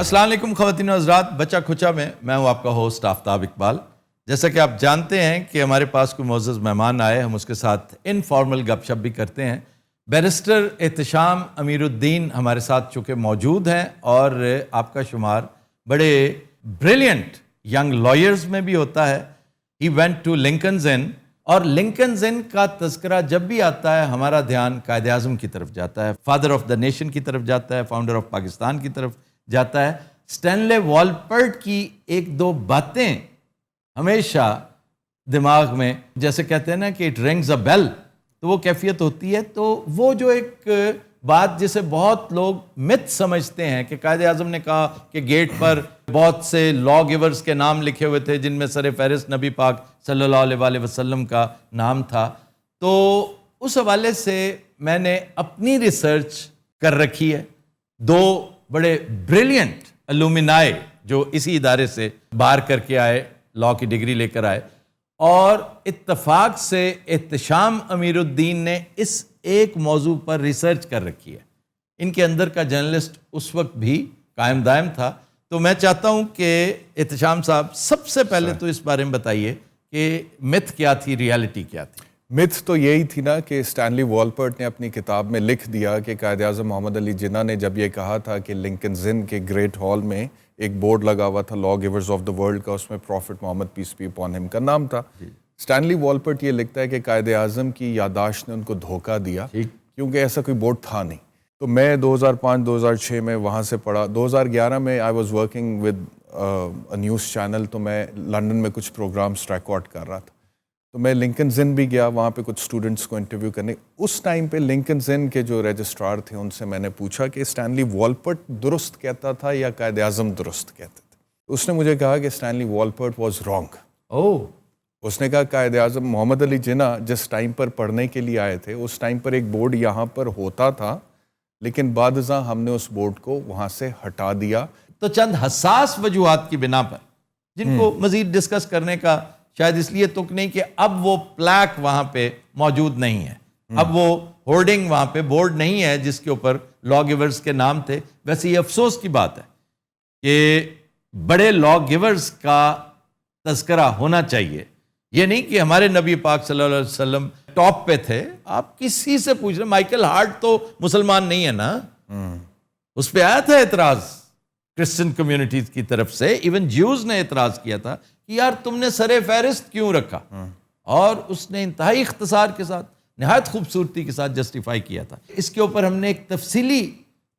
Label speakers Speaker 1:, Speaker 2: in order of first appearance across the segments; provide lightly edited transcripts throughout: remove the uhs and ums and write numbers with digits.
Speaker 1: السلام علیکم خواتین و حضرات، بچہ کھچا میں ہوں آپ کا ہوسٹ آفتاب اقبال۔ جیسا کہ آپ جانتے ہیں کہ ہمارے پاس کوئی معزز مہمان آئے، ہم اس کے ساتھ انفارمل گپ شپ بھی کرتے ہیں۔ بیرسٹر احتشام امیر الدین ہمارے ساتھ چونکہ موجود ہیں اور آپ کا شمار بڑے بریلینٹ ینگ لائرز میں بھی ہوتا ہے۔ ہی وینٹ ٹو لنکنز ان، اور لنکنز ان کا تذکرہ جب بھی آتا ہے ہمارا دھیان قائد اعظم کی طرف جاتا ہے، فادر آف دا نیشن کی طرف جاتا ہے، فاؤنڈر آف پاکستان کی طرف جاتا ہے۔ اسٹینلے والپرٹ کی ایک دو باتیں ہمیشہ دماغ میں، جیسے کہتے ہیں نا کہ اٹ رنگز اے بیل، تو وہ کیفیت ہوتی ہے۔ تو وہ جو ایک بات جسے بہت لوگ مت سمجھتے ہیں کہ قائد اعظم نے کہا کہ گیٹ پر بہت سے لا گیورز کے نام لکھے ہوئے تھے جن میں سر فہرست نبی پاک صلی اللہ علیہ وآلہ وسلم کا نام تھا، تو اس حوالے سے میں نے اپنی ریسرچ کر رکھی ہے۔ دو بڑے بریلینٹ الومنائے جو اسی ادارے سے باہر کر کے آئے، لا کی ڈگری لے کر آئے، اور اتفاق سے احتشام امیر الدین نے اس ایک موضوع پر ریسرچ کر رکھی ہے۔ ان کے اندر کا جرنلسٹ اس وقت بھی قائم دائم تھا۔ تو میں چاہتا ہوں کہ احتشام صاحب سب سے پہلے تو اس بارے میں بتائیے کہ متھ کیا تھی، ریالٹی کیا تھی؟
Speaker 2: متھ تو یہی تھی نا کہ اسٹینلی والپرٹ نے اپنی کتاب میں لکھ دیا کہ قائد اعظم محمد علی جناح نے جب یہ کہا تھا کہ لنکنز ان کے گریٹ ہال میں ایک بورڈ لگا ہوا تھا law givers of the world کا، اس میں prophet Muhammad peace be upon him کا نام تھا۔ اسٹینلی والپرٹ یہ لکھتا ہے کہ قائد اعظم کی یادداشت نے ان کو دھوکہ دیا کیونکہ ایسا کوئی بورڈ تھا نہیں۔ تو میں 2005-2006 میں وہاں سے پڑھا۔ 2011 میں I was working with news channel, تو میں لنڈن میں کچھ پروگرامس ریکارڈ کر رہا تھا، تو میں لنکنز ان بھی گیا وہاں پہ کچھ اسٹوڈنٹس کو انٹرویو کرنے۔ اس ٹائم پہ لنکنز ان کے جو رجسٹرار تھے ان سے میں نے پوچھا کہ اسٹینلی والپرٹ درست کہتا تھا یا قائد اعظم درست کہتے تھے؟ اس نے مجھے کہا کہ اسٹینلی والپرٹ واز رانگ۔ اس نے کہا قائد اعظم محمد علی جناح جس ٹائم پر پڑھنے کے لیے آئے تھے اس ٹائم پر ایک بورڈ یہاں پر ہوتا تھا، لیکن بعد ازاں ہم نے اس بورڈ کو وہاں سے ہٹا دیا۔
Speaker 1: تو چند حساس وجوہات کی بنا پر جن کو مزید ڈسکس کرنے کا شاید اس لیے تک نہیں کہ اب وہ پلیک وہاں پہ موجود نہیں ہے، اب وہ ہورڈنگ وہاں پہ بورڈ نہیں ہے جس کے اوپر لا گیورز کے نام تھے۔ ویسے یہ افسوس کی بات ہے کہ بڑے لا گیورز کا تذکرہ ہونا چاہیے۔ یہ نہیں کہ ہمارے نبی پاک صلی اللہ علیہ وسلم ٹاپ پہ تھے، آپ کسی سے پوچھ رہے، مائیکل ہارٹ تو مسلمان نہیں ہے نا، اس پہ آیا تھا اعتراض کرسچن کمیونٹیز کی طرف سے، ایون جیوز نے اعتراض کیا تھا کہ یار تم نے سر فہرست کیوں رکھا، اور اس نے انتہائی اختصار کے ساتھ، نہایت خوبصورتی کے ساتھ جسٹیفائی کیا تھا۔ اس کے اوپر ہم نے ایک تفصیلی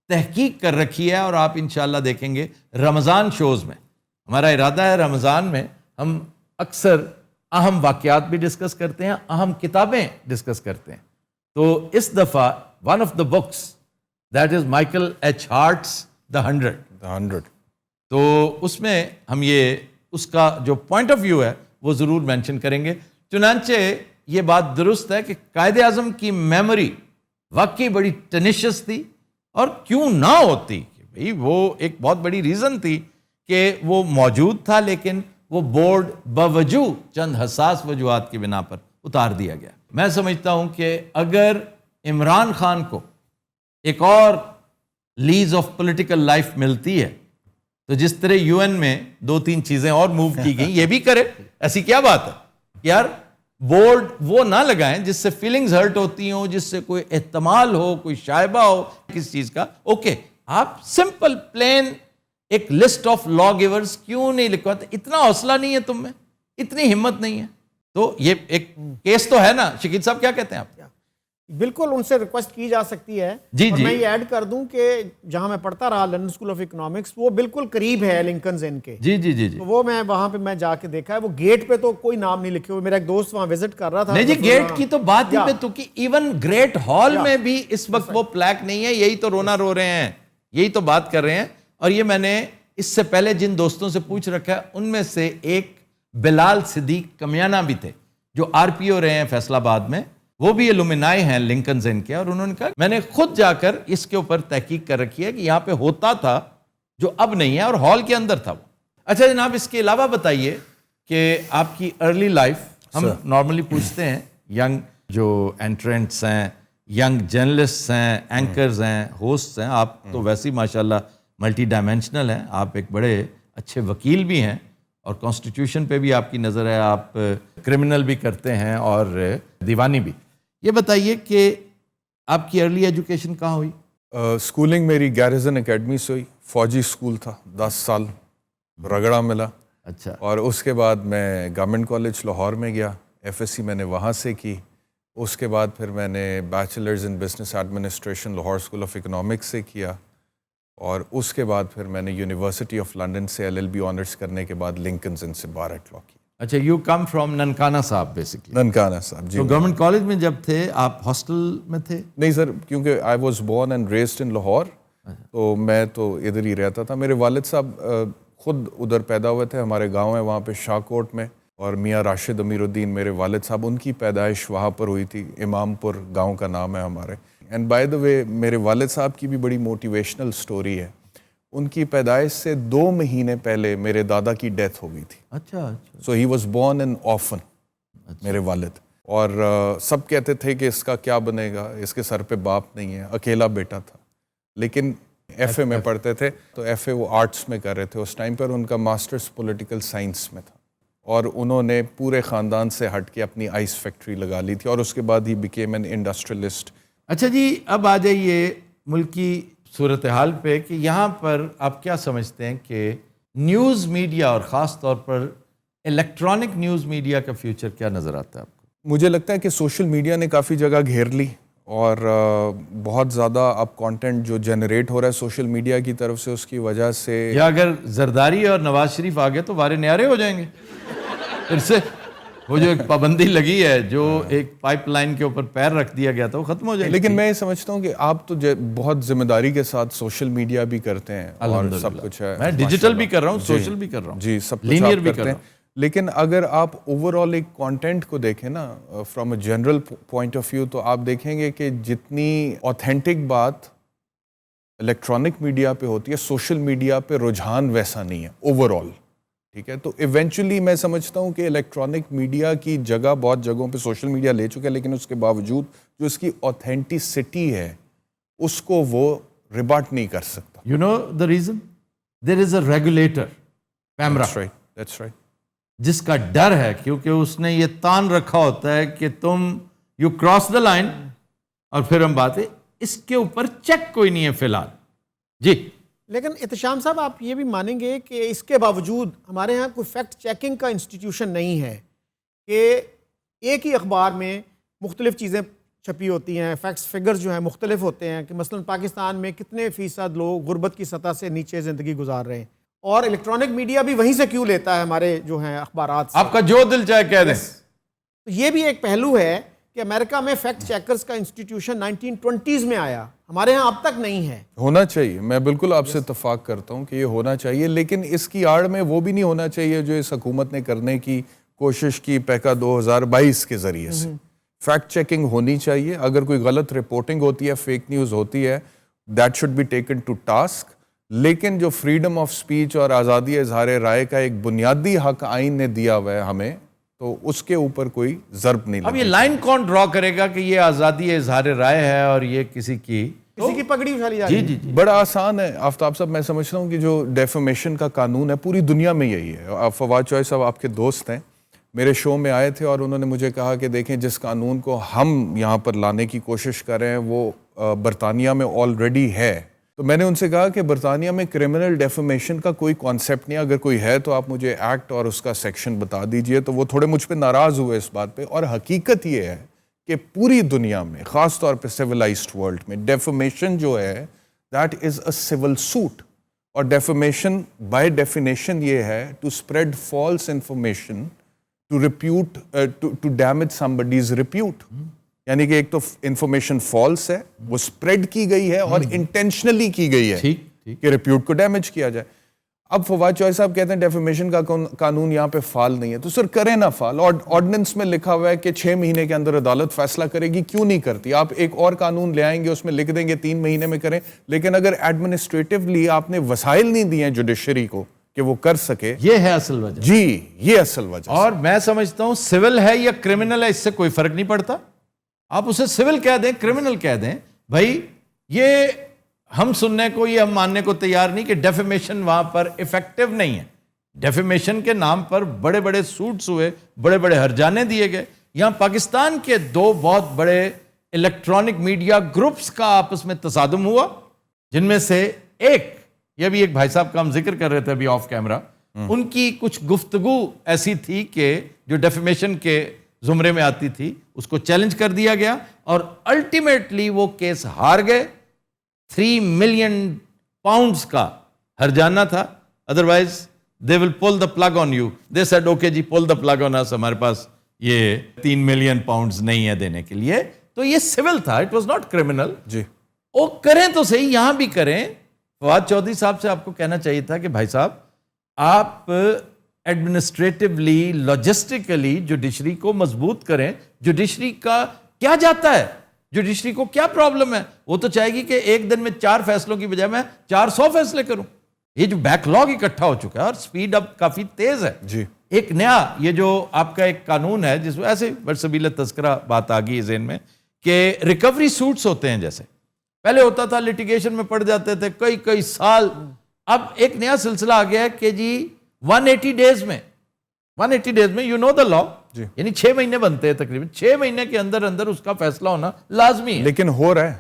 Speaker 1: تحقیق کر رکھی ہے اور آپ انشاءاللہ دیکھیں گے رمضان شوز میں۔ ہمارا ارادہ ہے رمضان میں ہم اکثر اہم واقعات بھی ڈسکس کرتے ہیں، اہم کتابیں ڈسکس کرتے ہیں۔ تو اس دفعہ one of the books that is Michael H Hart's the 100، تو اس میں ہم یہ اس کا جو پوائنٹ آف ویو ہے وہ ضرور مینشن کریں گے۔ چنانچہ یہ بات درست ہے کہ قائد اعظم کی میموری واقعی بڑی ٹینیشس تھی، اور کیوں نہ ہوتی کہ بھئی وہ ایک بہت بڑی ریزن تھی کہ وہ موجود تھا، لیکن وہ بورڈ باوجود چند حساس وجوہات کی بنا پر اتار دیا گیا۔ میں سمجھتا ہوں کہ اگر عمران خان کو ایک اور لیز آف پولیٹیکل لائف ملتی ہے تو جس طرح یو این میں 2-3 چیزیں اور موو کی گئیں، یہ بھی کرے، ایسی کیا بات ہے یار؟ بورڈ وہ نہ لگائیں جس سے فیلنگز ہرٹ ہوتی ہوں، جس سے کوئی احتمال ہو، کوئی شائبہ ہو کس چیز کا۔ اوکے، آپ سمپل پلین ایک لسٹ آف لا گیورز کیوں نہیں لکھواتے؟ اتنا حوصلہ نہیں ہے تم میں، اتنی ہمت نہیں ہے؟ تو یہ ایک کیس تو ہے نا۔ شکیل صاحب کیا کہتے ہیں آپ؟
Speaker 3: بالکل ان سے ریکویسٹ کی جا سکتی ہے۔ اور میں یہ ایڈ کر دوں کہ جہاں میں پڑھتا رہا لنڈن اسکول آف اکنامکس، وہ بالکل قریب ہے لنکنز ان کے۔
Speaker 1: جی
Speaker 3: تو وہ میں وہاں پہ میں جا کے دیکھا ہے، وہ گیٹ پہ تو کوئی نام نہیں لکھے ہوئے۔ میرا ایک دوست وہاں وزٹ کر رہا تھا۔
Speaker 1: نہیں جی، گیٹ کی تو بات ہی پہ تو کی، ایون گریٹ ہال میں بھی اس وقت وہ پلیک نہیں ہے۔ یہی تو رونا رو رہے ہیں، یہی تو بات کر رہے ہیں۔ اور یہ میں نے اس سے پہلے جن دوستوں سے پوچھ رکھا ہے ان میں سے ایک بلال صدیق کمیانہ بھی تھے جو آر پی او رہے ہیں فیصل آباد میں، وہ بھی الومنائے ہیں لنکنز ان کے، اور انہوں نے کہا میں نے خود جا کر اس کے اوپر تحقیق کر رکھی ہے کہ یہاں پہ ہوتا تھا جو اب نہیں ہے، اور ہال کے اندر تھا وہ۔ اچھا جناب، اس کے علاوہ بتائیے کہ آپ کی ارلی لائف، ہم نارملی پوچھتے ہیں ینگ جو انٹرنٹس ہیں، ینگ جرنلسٹ ہیں، اینکرز ہیں، ہوسٹس ہیں، آپ تو ویسے ہی ماشاءاللہ ملٹی ڈائمینشنل ہیں, آپ ایک بڑے اچھے وکیل بھی ہیں, اور کانسٹیٹیوشن پہ بھی آپ کی نظر ہے, آپ کرمنل بھی کرتے ہیں اور دیوانی بھی. یہ بتائیے کہ آپ کی ارلی ایجوکیشن کہاں ہوئی؟
Speaker 2: اسکولنگ میری گیریزن اکیڈمی سے ہوئی. فوجی اسکول تھا, 10 سال رگڑا ملا.
Speaker 1: اچھا.
Speaker 2: اور اس کے بعد میں گورنمنٹ کالج لاہور میں گیا, ایف ایس سی میں نے وہاں سے کی. اس کے بعد پھر میں نے bachelors in business administration Lahore school of economics سے کیا, اور اس کے بعد پھر میں نے یونیورسٹی آف لنڈن سے LLB آنرس کرنے کے بعد لنکنز ان سے بار ایٹ لا کی.
Speaker 1: اچھا, یو کم فرام ننکانہ صاحب بیسکلی.
Speaker 2: ننکانہ صاحب جی.
Speaker 1: تو گورنمنٹ کالج میں جب تھے آپ ہاسٹل میں تھے؟
Speaker 2: نہیں سر, کیونکہ I was born and raised in Lahore, تو میں تو ادھر ہی رہتا تھا. میرے والد صاحب خود ادھر پیدا ہوئے تھے, ہمارے گاؤں ہے وہاں پہ شاہ کوٹ میں, اور میاں راشد امیر الدین میرے والد صاحب, ان کی پیدائش وہاں پر ہوئی تھی. امام پور گاؤں کا نام ہے ہمارے. اینڈ بائی دا وے میرے والد صاحب کی بھی بڑی موٹیویشنل سٹوری ہے. ان کی پیدائش سے 2 مہینے پہلے میرے دادا کی ڈیتھ ہو گئی تھی.
Speaker 1: اچھا.
Speaker 2: So he was born in آفن, میرے والد. اور سب کہتے تھے کہ اس کا کیا بنے گا, اس کے سر پہ باپ نہیں ہے, اکیلا بیٹا تھا. لیکن ایف اے میں پڑھتے تھے, تو ایف اے وہ آرٹس میں کر رہے تھے اس ٹائم پر. ان کا ماسٹرز پولیٹیکل سائنس میں تھا, اور انہوں نے پورے خاندان سے ہٹ کے اپنی آئس فیکٹری لگا لی تھی, اور اس کے بعد ہی بیکیم این انڈسٹریلسٹ.
Speaker 1: اچھا جی, اب آ جائیے ملکی صورتحال پہ کہ یہاں پر آپ کیا سمجھتے ہیں کہ نیوز میڈیا اور خاص طور پر الیکٹرانک نیوز میڈیا کا فیوچر کیا نظر آتا ہے آپ کو؟
Speaker 2: مجھے لگتا ہے کہ سوشل میڈیا نے کافی جگہ گھیر لی, اور بہت زیادہ اب کانٹینٹ جو جنریٹ ہو رہا ہے سوشل میڈیا کی طرف سے, اس کی وجہ سے
Speaker 1: یا اگر زرداری اور نواز شریف آ گئے تو وارے نیارے ہو جائیں گے. پھر سے وہ جو ایک پابندی لگی ہے, جو ایک پائپ لائن کے اوپر پیر رکھ دیا گیا تھا, وہ ختم ہو جائے گی.
Speaker 2: لیکن میں یہ سمجھتا ہوں کہ آپ تو بہت ذمہ داری کے ساتھ سوشل میڈیا بھی کرتے ہیں, اور سب کچھ ہے.
Speaker 1: میں ڈیجیٹل بھی کر رہا ہوں, سوشل بھی کر رہا ہوں,
Speaker 2: جی سب کچھ
Speaker 1: لینئر
Speaker 2: آپ
Speaker 1: بھی
Speaker 2: کرتے
Speaker 1: کر
Speaker 2: ہیں.
Speaker 1: رہا ہوں.
Speaker 2: لیکن اگر آپ اوور آل ایک کانٹینٹ کو دیکھیں نا, from a general point of view, تو آپ دیکھیں گے کہ جتنی اوتھینٹک بات الیکٹرانک میڈیا پہ ہوتی ہے, سوشل میڈیا پہ رجحان ویسا نہیں ہے اوور آل. ٹھیک ہے, تو ایونچولی میں سمجھتا ہوں کہ الیکٹرانک میڈیا کی جگہ بہت جگہوں پہ سوشل میڈیا لے چکا ہے, لیکن اس کے باوجود جو اس کی اوتھینٹسٹی ہے اس کو وہ ریباٹ نہیں کر سکتا.
Speaker 1: You know the reason, there is a regulator, PEMRA,
Speaker 2: That's right.
Speaker 1: جس کا ڈر ہے, کیونکہ اس نے یہ تان رکھا ہوتا ہے کہ تم یو کراس دا لائن, اور پھر ہم باتیں اس کے اوپر چیک کوئی نہیں ہے فی الحال. جی.
Speaker 3: لیکن احتشام صاحب, آپ یہ بھی مانیں گے کہ اس کے باوجود ہمارے ہاں کوئی فیکٹ چیکنگ کا انسٹیٹیوشن نہیں ہے, کہ ایک ہی اخبار میں مختلف چیزیں چھپی ہوتی ہیں, فیکٹس فگرز جو ہیں مختلف ہوتے ہیں, کہ مثلا پاکستان میں کتنے فیصد لوگ غربت کی سطح سے نیچے زندگی گزار رہے ہیں, اور الیکٹرانک میڈیا بھی وہیں سے کیوں لیتا ہے ہمارے جو ہیں اخبارات سے.
Speaker 1: آپ کا جو دل چاہے کہہ دیں.
Speaker 3: تو یہ بھی ایک پہلو ہے کہ امریکہ میں فیکٹ چیکرز کا انسٹیٹیوشن 1920s میں آیا, ہمارے ہاں اب تک نہیں ہے. ہونا
Speaker 2: چاہیے, میں بالکل آپ سے اتفاق کرتا ہوں کہ یہ ہونا چاہیے, لیکن اس کی آڑ میں وہ بھی نہیں ہونا چاہیے جو اس حکومت نے کرنے کی کوشش کی پیکا 2022 کے ذریعے سے. فیکٹ چیکنگ ہونی چاہیے, اگر کوئی غلط رپورٹنگ ہوتی ہے, فیک نیوز ہوتی ہے, that should be taken to task. لیکن جو فریڈم آف سپیچ اور آزادی اظہار رائے کا ایک بنیادی حق آئین نے دیا ہوا ہے ہمیں, تو اس کے اوپر کوئی ضرب نہیں.
Speaker 1: اب یہ لائن کون ڈرا کرے گا کہ یہ آزادی اظہار رائے ہے اور یہ کسی کی
Speaker 3: پگڑی اچھالی جا رہی ہے؟
Speaker 1: جی.
Speaker 2: بڑا آسان ہے آفتاب صاحب, میں سمجھتا ہوں کہ جو ڈیفیمیشن کا قانون ہے پوری دنیا میں یہی ہے. فواد چوہے صاحب آپ کے دوست ہیں, میرے شو میں آئے تھے, اور انہوں نے مجھے کہا کہ دیکھیں جس قانون کو ہم یہاں پر لانے کی کوشش کر رہے ہیں وہ برطانیہ میں آلریڈی ہے. تو میں نے ان سے کہا کہ برطانیہ میں کرمنل ڈیفیمیشن کا کوئی کانسیپٹ نہیں, اگر کوئی ہے تو آپ مجھے ایکٹ اور اس کا سیکشن بتا دیجئے. تو وہ تھوڑے مجھ پہ ناراض ہوئے اس بات پہ, اور حقیقت یہ ہے کہ پوری دنیا میں خاص طور پہ سیولائزڈ ورلڈ میں ڈیفیمیشن جو ہے that is a civil suit, اور ڈیفیمیشن بائی ڈیفینیشن یہ ہے to spread false information to repute to damage somebody's repute. یعنی کہ ایک تو انفارمیشن فالس ہے, وہ اسپریڈ کی گئی ہے اور انٹینشنلی کی گئی ہے کہ ریپیوٹ کو ڈیمیج کیا جائے. اب فواد چوہے صاحب کہتے ہیں ڈیفیمیشن کا قانون یہاں پہ فعال نہیں ہے, تو سر کریں نا فعال. آرڈیننس میں لکھا ہوا ہے کہ 6 مہینے کے اندر عدالت فیصلہ کرے گی, کیوں نہیں کرتی؟ آپ ایک اور قانون لے آئیں گے, اس میں لکھ دیں گے 3 مہینے میں کریں, لیکن اگر ایڈمنسٹریٹولی آپ نے وسائل نہیں دیے ہیں جوڈیشری کو کہ وہ کر سکے,
Speaker 1: یہ ہے اصل وجہ.
Speaker 2: جی یہ اصل وجہ.
Speaker 1: اور میں سمجھتا ہوں سول ہے یا کرمنل ہے اس سے کوئی فرق نہیں پڑتا. آپ اسے سول کہہ دیں, کرمنل کہہ دیں, بھائی یہ ہم سننے کو یہ ہم ماننے کو تیار نہیں کہ ڈیفیمیشن وہاں پر افیکٹو نہیں ہے. ڈیفیمیشن کے نام پر بڑے بڑے سوٹس ہوئے, بڑے بڑے ہرجانے دیے گئے. یہاں پاکستان کے دو بہت بڑے الیکٹرانک میڈیا گروپس کا آپس میں تصادم ہوا, جن میں سے ایک, یہ بھی ایک بھائی صاحب کا ہم ذکر کر رہے تھے ابھی آف کیمرہ, ان کی کچھ گفتگو ایسی تھی کہ جو ڈیفیمیشن کے زمرے میں آتی تھی, اس کو چیلنج کر دیا گیا اور الٹیمیٹلی وہ کیس ہار گئے. 3 ملین پاؤنڈز کا ہرجانہ تھا, otherwise they will pull the plug on you. They said okay جی pull the plug on us, ہمارے پاس یہ 3 ملین پاؤنڈز نہیں ہے دینے کے لیے. تو یہ سول تھا, it was not criminal.
Speaker 2: جی
Speaker 1: وہ کریں تو صحیح, یہاں بھی کریں. فواد چودھری صاحب سے آپ کو کہنا چاہیے تھا کہ بھائی صاحب آپ ایڈمنسٹریٹولی لاجسٹیکلی جوڈیشری کو مضبوط کریں. جوڈیشری کا کیا جاتا ہے, جوڈیشری کو کیا پرابلم ہے؟ وہ تو چاہے گی کہ ایک دن میں 4 فیصلوں کی بجائے میں 400 فیصلے کروں. یہ جو بیک لاگ اکٹھا ہو چکا ہے اور سپیڈ اب کافی تیز ہے.
Speaker 2: جی
Speaker 1: ایک نیا یہ جو آپ کا ایک قانون ہے جس میں ایسے برسبیل تذکرہ بات آ گئی ذہن میں کہ ریکوری سوٹس ہوتے ہیں, جیسے پہلے ہوتا تھا لٹیگیشن میں پڑ جاتے تھے کئی سال. اب ایک نیا سلسلہ آ گیا ہے کہ جی 180 ڈیز میں یو نو دا لا, یعنی 6 مہینے بنتے ہیں تقریباً, 6 مہینے کے اندر اندر اس کا فیصلہ ہونا لازمی ہے.
Speaker 2: لیکن ہو رہا ہے,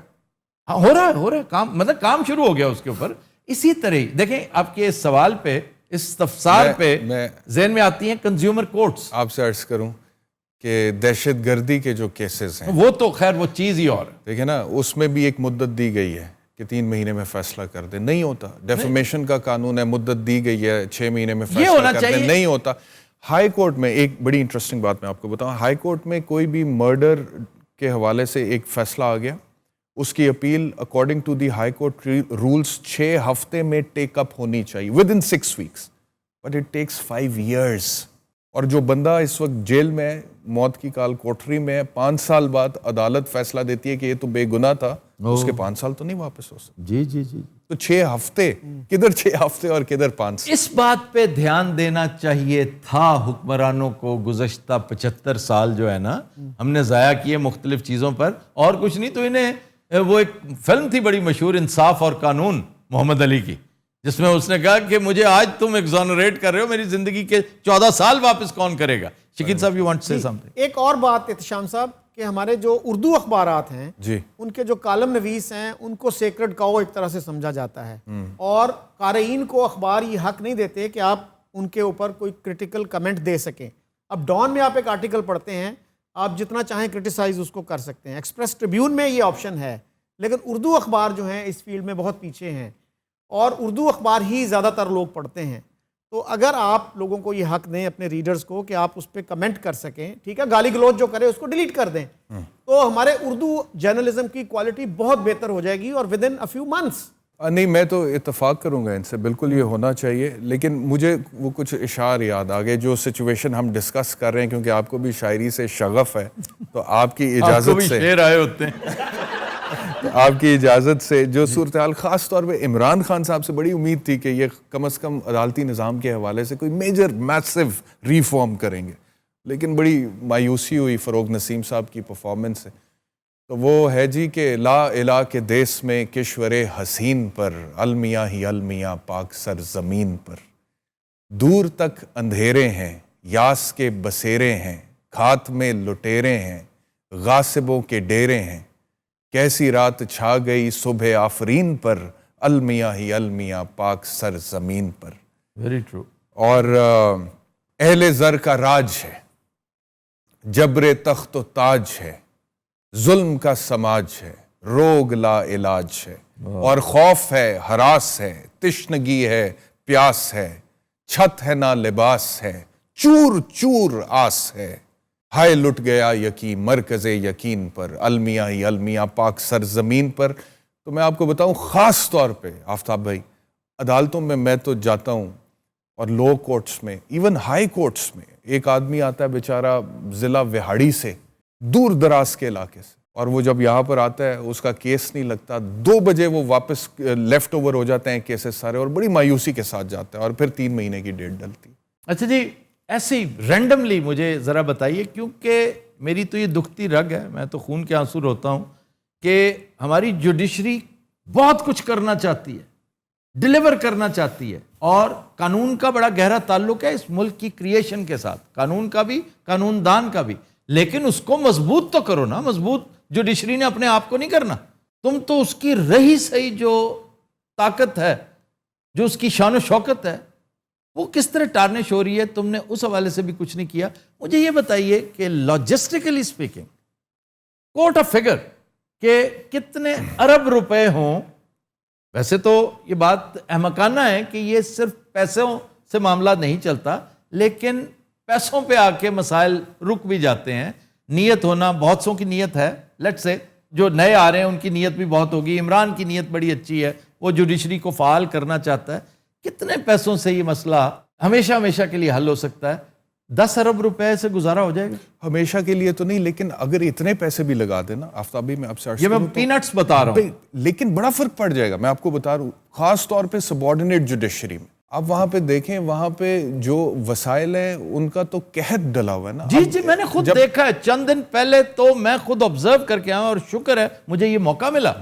Speaker 1: ہاں ہو رہا ہے کام, مطلب کام شروع ہو گیا اس کے اوپر. اسی طرح دیکھیں آپ کے اس سوال پہ, اس استفسار پہ ذہن میں آتی ہیں کنزیومر کورٹس.
Speaker 2: آپ سے عرض کروں کہ دہشت گردی کے جو کیسز ہیں
Speaker 1: وہ تو خیر وہ چیز ہی اور
Speaker 2: دیکھیں نا, اس میں بھی ایک مدت دی گئی ہے کہ 3 مہینے میں فیصلہ کر دیں, نہیں ہوتا. ڈیفیمیشن کا قانون ہے, مدت دی گئی ہے 6 مہینے میں فیصلہ کر دیں, نہیں ہوتا. ہائی کورٹ میں ایک بڑی انٹرسٹنگ بات میں آپ کو بتاؤں, ہائی کورٹ میں کوئی بھی مرڈر کے حوالے سے ایک فیصلہ آ گیا, اس کی appeal according to the high court rules 6 ہفتے میں ٹیک اپ ہونی چاہیے, with in 6 weeks, but it takes 5 years. اور جو بندہ اس وقت جیل میں موت کی کال کوٹری میں 5 سال بعد عدالت فیصلہ دیتی ہے کہ یہ تو بے گناہ تھا, اس کے 5 سال تو نہیں واپس ہو سکتے.
Speaker 1: جی
Speaker 2: تو 6 ہفتے کدھر 6 ہفتے اور کدھر 5 سال.
Speaker 1: اس بات پہ دھیان دینا چاہیے تھا حکمرانوں کو. گزشتہ 75 سال جو ہے نا ہم نے ضائع کیے مختلف چیزوں پر, اور کچھ نہیں تو انہیں وہ ایک فلم تھی بڑی مشہور انصاف اور قانون محمد علی کی, جس میں اس نے کہا کہ مجھے آج تم ایگزونریٹ کر رہے ہو, میری زندگی کے 14 سال واپس کون کرے گا. شکیل صاحب یو وانٹ ٹو سے سم تھنگ.
Speaker 3: ایک اور بات احتشام صاحب کہ ہمارے جو اردو اخبارات ہیں
Speaker 2: جی
Speaker 3: ان کے جو کالم نویس ہیں ان کو سیکرڈ کاؤ ایک طرح سے سمجھا جاتا ہے, اور قارئین کو اخبار یہ حق نہیں دیتے کہ آپ ان کے اوپر کوئی کرٹیکل کمنٹ دے سکیں. اب ڈان میں آپ ایک آرٹیکل پڑھتے ہیں, آپ جتنا چاہیں کرٹیسائز اس کو کر سکتے ہیں, ایکسپریس ٹریبیون میں یہ آپشن ہے, لیکن اردو اخبار جو ہیں اس فیلڈ میں بہت پیچھے ہیں اور اردو اخبار ہی زیادہ تر لوگ پڑھتے ہیں. تو اگر آپ لوگوں کو یہ حق دیں اپنے ریڈرز کو کہ آپ اس پہ کمنٹ کر سکیں, ٹھیک ہے, گالی گلوچ جو کرے اس کو ڈیلیٹ کر دیں, تو ہمارے اردو جرنلزم کی کوالٹی بہت بہتر ہو جائے گی اور with in a few months.
Speaker 2: نہیں, میں تو اتفاق کروں گا ان سے, بالکل یہ ہونا چاہیے. لیکن مجھے وہ کچھ اشعار یاد آ گئے جو سچویشن ہم ڈسکس کر رہے ہیں, کیونکہ آپ کو بھی شاعری سے شغف ہے, تو آپ کی اجازت سے
Speaker 1: شعر آئے ہوتے ہیں
Speaker 2: آپ کی اجازت سے جو صورتحال خاص طور پہ عمران خان صاحب سے بڑی امید تھی کہ یہ کم از کم عدالتی نظام کے حوالے سے کوئی میجر میسو ریفارم کریں گے, لیکن بڑی مایوسی ہوئی فروغ نسیم صاحب کی پرفارمنس سے. تو وہ ہے جی کہ لا الہ کے دیس میں کشور حسین پر, المیاں ہی المیاں پاک سر زمین پر, دور تک اندھیرے ہیں یاس کے بسیرے ہیں, کھات میں لٹیرے ہیں غاصبوں کے ڈیرے ہیں, کیسی رات چھا گئی صبح آفرین پر, المیاں ہی المیاں پاک سر زمین پر.
Speaker 1: Very true.
Speaker 2: اور اہل زر کا راج ہے, جبر تخت و تاج ہے, ظلم کا سماج ہے, روگ لا علاج ہے, اور خوف ہے ہراس ہے, تشنگی ہے پیاس ہے, چھت ہے نہ لباس ہے, چور چور آس ہے, ہائے لٹ گیا یقین مرکز یقین پر, المیاں ہی المیاں پاک سر زمین پر. تو میں آپ کو بتاؤں خاص طور پہ آفتاب بھائی, عدالتوں میں تو جاتا ہوں اور لو کورٹس میں, ایون ہائی کورٹس میں, ایک آدمی آتا ہے بیچارہ ضلع وہاڑی سے, دور دراز کے علاقے سے, اور وہ جب یہاں پر آتا ہے اس کا کیس نہیں لگتا, 2 بجے وہ واپس لیفٹ اوور ہو جاتے ہیں کیسز سارے, اور بڑی مایوسی کے ساتھ جاتا ہے, اور پھر 3 مہینے کی ڈیٹ ڈلتی.
Speaker 1: اچھا جی, ایسے ہی رینڈملی مجھے ذرا بتائیے, کیونکہ میری تو یہ دکھتی رگ ہے, میں تو خون کے آنسو روتا ہوں کہ ہماری جوڈیشری بہت کچھ کرنا چاہتی ہے, ڈیلیور کرنا چاہتی ہے, اور قانون کا بڑا گہرا تعلق ہے اس ملک کی کریشن کے ساتھ, قانون کا بھی, قانون دان کا بھی, لیکن اس کو مضبوط تو کرو نا. مضبوط جوڈیشری نے اپنے آپ کو نہیں کرنا, تم تو اس کی رہی سہی جو طاقت ہے, جو اس کی شان و شوکت ہے, وہ کس طرح ٹارنش ہو رہی ہے. تم نے اس حوالے سے بھی کچھ نہیں کیا. مجھے یہ بتائیے کہ لاجسٹیکلی اسپیکنگ کوٹ آف فگر کہ کتنے ارب روپے ہوں. ویسے تو یہ بات احمقانہ ہے کہ یہ صرف پیسوں سے معاملہ نہیں چلتا, لیکن پیسوں پہ آ کے مسائل رک بھی جاتے ہیں. نیت ہونا, بہت سوں کی نیت ہے, لیٹ سے جو نئے آ رہے ہیں ان کی نیت بھی بہت ہوگی. عمران کی نیت بڑی اچھی ہے, وہ جوڈیشری کو فعال کرنا چاہتا ہے. کتنے پیسوں سے یہ مسئلہ ہمیشہ ہمیشہ کے لیے حل ہو سکتا ہے؟ 10 ارب روپے سے گزارا ہو جائے گا؟
Speaker 2: ہمیشہ کے لیے تو نہیں, لیکن اگر اتنے پیسے بھی لگا دینا, آفتابی میں آپ سے
Speaker 1: یہ میں پینٹس بتا رہا ہوں,
Speaker 2: لیکن بڑا فرق پڑ جائے گا. میں آپ کو بتا رہا ہوں, خاص طور پہ سبارڈینیٹ جوڈیشری میں آپ وہاں پہ دیکھیں, وہاں پہ جو وسائل ہیں ان کا تو قحط ڈلا ہوا ہے نا.
Speaker 1: جی میں نے خود دیکھا ہے. چند دن پہلے تو میں خود آبزرو کر کے آیا, اور شکر ہے مجھے یہ موقع ملا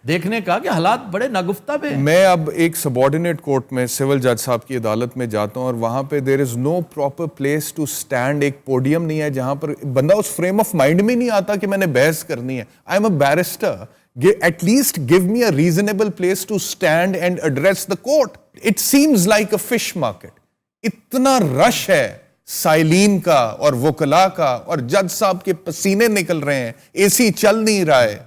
Speaker 1: دیکھنے کا کہ حالات بڑے ناگفتہ پہ ہیں.
Speaker 2: میں اب ایک سبارڈینیٹ کورٹ میں سول جج صاحب کی عدالت میں جاتا ہوں, اور وہاں پہ دیر از نو پراپر پلیس ٹو اسٹینڈ. ایک پوڈیم نہیں ہے جہاں پر بندہ اس فریم آف مائنڈ میں نہیں آتا کہ میں نے بحث کرنی ہے. آئی am a barrister, at least give me a reasonable place to stand and address the court. It seems like a fish market. اتنا رش ہے سائلین کا اور وکلا کا, اور جج صاحب کے پسینے نکل رہے ہیں, اے سی چل نہیں رہا ہے.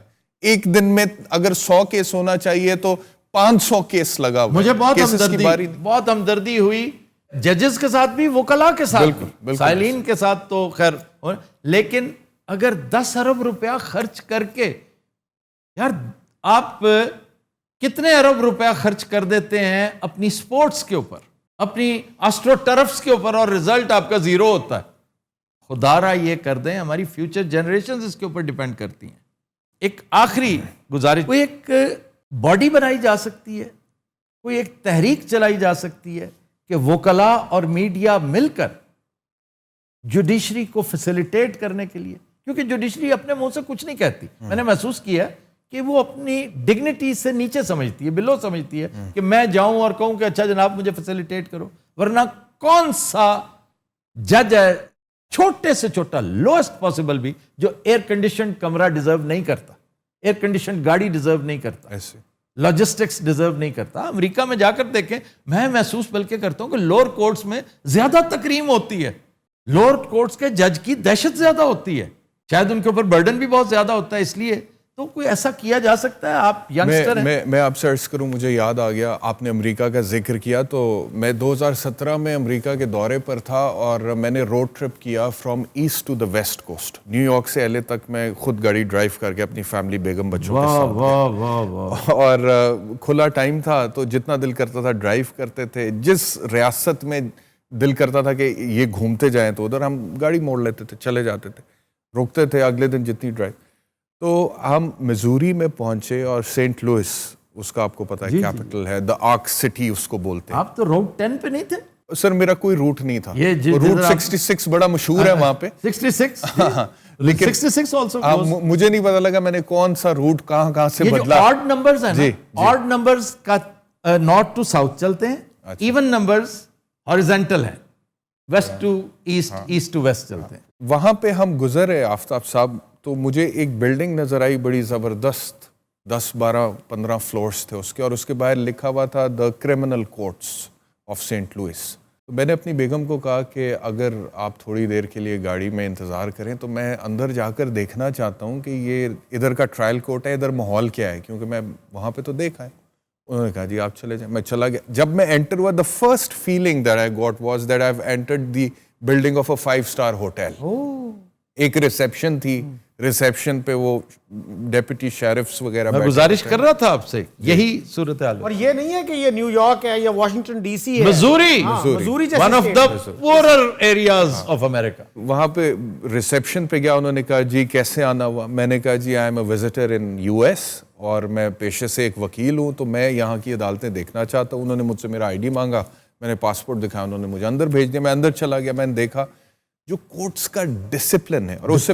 Speaker 2: ایک دن میں اگر 100 کیس ہونا چاہیے تو 500 کیس لگا ہوا.
Speaker 1: مجھے بہت ہمدردی ہوئی ججز کے ساتھ بھی, وکلا کے ساتھ بھی, سائلین کے ساتھ تو خیر. لیکن اگر 10 ارب روپیہ خرچ کر کے, یار آپ کتنے ارب روپیہ خرچ کر دیتے ہیں اپنی سپورٹس کے اوپر, اپنی آسٹرو ٹرفس کے اوپر, اور رزلٹ آپ کا زیرو ہوتا ہے. خدا را یہ کر دیں, ہماری فیوچر جنریشنز اس کے اوپر ڈیپینڈ کرتی ہیں. ایک آخری گزارش, کوئی ایک باڈی بنائی جا سکتی ہے, کوئی ایک تحریک چلائی جا سکتی ہے کہ وکلا اور میڈیا مل کر جوڈیشری کو فیسیلیٹیٹ کرنے کے لیے, کیونکہ جوڈیشری اپنے منہ سے کچھ نہیں کہتی. میں نے محسوس کیا کہ وہ اپنی ڈگنیٹی سے نیچے سمجھتی ہے, بلو سمجھتی ہے کہ میں جاؤں اور کہوں کہ اچھا جناب مجھے فیسیلیٹیٹ کرو. ورنہ کون سا جج ہے چھوٹے سے چھوٹا, لوسٹ پاسبل بھی, جو ایئر کنڈیشن کمرہ ڈیزرو نہیں کرتا, ایئر کنڈیشن گاڑی ڈیزرو نہیں کرتا, ایسے لاجسٹکس ڈیزرو نہیں کرتا. امریکہ میں جا کر دیکھیں, میں محسوس بلکہ کرتا ہوں کہ لوور کورٹس میں زیادہ تکریم ہوتی ہے. لوور کورٹس کے جج کی دہشت زیادہ ہوتی ہے, شاید ان کے اوپر برڈن بھی بہت زیادہ ہوتا ہے. اس لیے تو کوئی ایسا کیا جا سکتا ہے. آپ ینگسٹر ہیں.
Speaker 2: میں آپ سے عرض کروں, مجھے یاد آ گیا آپ نے امریکہ کا ذکر کیا, تو میں 2017 میں امریکہ کے دورے پر تھا, اور میں نے روڈ ٹرپ کیا from east to the west coast. New York سے LA تک میں خود گاڑی ڈرائیو کر کے اپنی فیملی, بیگم بچوں کے ساتھ, اور کھلا ٹائم تھا تو جتنا دل کرتا تھا ڈرائیو کرتے تھے. جس ریاست میں دل کرتا تھا کہ یہ گھومتے جائیں تو ادھر ہم گاڑی موڑ لیتے تھے, چلے جاتے تھے, رکتے تھے اگلے دن جتنی ڈرائیو. تو ہم مزوری میں پہنچے, اور سینٹ لوئس اس کا آپ کو پتا ہے کیپٹل ہے, دا آرک سٹی اس کو بولتے ہیں.
Speaker 1: آپ تو روٹ 10 پہ نہیں تھے؟
Speaker 2: سر میرا کوئی روٹ نہیں تھا. روٹ 66 بڑا مشہور ہے وہاں پہ.
Speaker 1: 66 لیکن 66 also
Speaker 2: مجھے نہیں پتا لگا میں نے کون سا روٹ کہاں سے بدلا.
Speaker 1: آڈ نمبرز ہیں نا, آڈ نمبرز کا نارتھ ٹو ساؤتھ چلتے ہیں, ایون نمبرز ہاریزنٹل ہیں, west to east, east to west چلتے ہیں.
Speaker 2: وہاں پہ ہم گزرے آفتاب صاحب, تو مجھے ایک بلڈنگ نظر آئی بڑی زبردست, 10-12-15 فلورس تھے اس کے, اور اس کے باہر لکھا ہوا تھا the criminal courts of Saint Louis. تو میں نے اپنی بیگم کو کہا کہ اگر آپ تھوڑی دیر کے لیے گاڑی میں انتظار کریں تو میں اندر جا کر دیکھنا چاہتا ہوں کہ یہ ادھر کا ٹرائل کورٹ ہے, ادھر ماحول کیا ہے, کیونکہ میں وہاں پہ تو دیکھا ہے. انہوں نے کہا جی آپ چلے جائیں. میں چلا گیا. جب میں انٹر ہوا, the first feeling that I got was that I have entered the building of a 5-star hotel. ایک ریسیپشن تھی, ریسیپشن پہ وہ ڈیپٹی شیرفس وغیرہ.
Speaker 1: میں گزارش کر رہا تھا آپ سے, یہی صورتحال.
Speaker 3: اور یہ نہیں ہے کہ یہ نیو یارک ہے یا واشنگٹن ڈی سی ہے,
Speaker 1: Missouri, one of the poorer areas of America.
Speaker 2: وہاں پہ ریسیپشن پہ گیا, انہوں نے کہا جی کیسے آنا ہوا. میں نے کہا جی I am a visitor in US, اور میں پیشے سے ایک وکیل ہوں, تو میں یہاں کی عدالتیں دیکھنا چاہتا ہوں. انہوں نے مجھ سے میرا ID مانگا, میں نے پاسپورٹ دکھایا, انہوں نے مجھے اندر بھیج دیا. میں اندر چلا گیا, میں نے دیکھا جو کورٹس کا ڈسپلن ہے, اور اس سے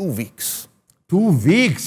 Speaker 2: 2 weeks
Speaker 1: 2 weeks